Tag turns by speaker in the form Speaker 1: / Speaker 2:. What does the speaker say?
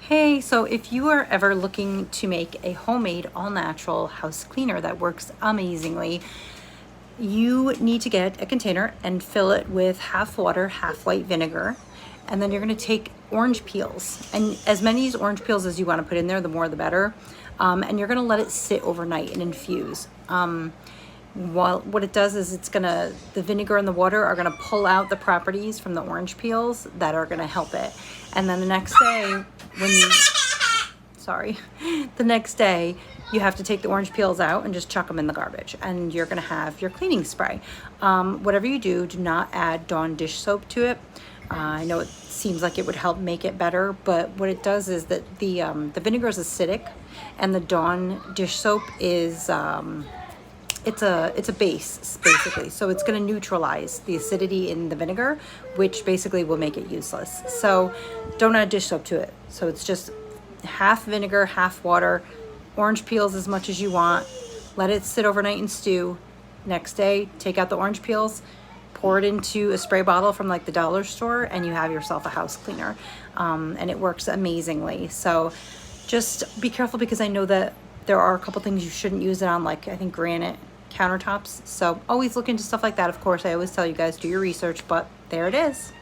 Speaker 1: Hey, so if you are ever looking to make a homemade all natural house cleaner that works amazingly, you need to get a container and fill it with half water, half white vinegar. And then you're going to take orange peels, and as many orange peels as you want to put in there, the more the better. And you're going to let it sit overnight and infuse. While what it does is the vinegar and the water are gonna pull out the properties from the orange peels that are gonna help it. And then the next day, sorry, the next day you have to take the orange peels out and just chuck them in the garbage, and you're gonna have your cleaning spray. Whatever you do, do not add Dawn dish soap to it. I know it seems like it would help make it better, but what it does is that the vinegar is acidic, and the Dawn dish soap is it's a base basically, so it's going to neutralize the acidity in the vinegar, which basically will make it useless. So don't add dish soap to it. So it's just half vinegar, half water, orange peels as much as you want, let it sit overnight and stew. Next day, take out the orange peels, pour it into a spray bottle from like the dollar store, and you have yourself a house cleaner. And it works amazingly. So just be careful, because I know that there are a couple things you shouldn't use it on, like I think granite countertops. So always look into stuff like that. Of course, I always tell you guys, do your research, but there it is.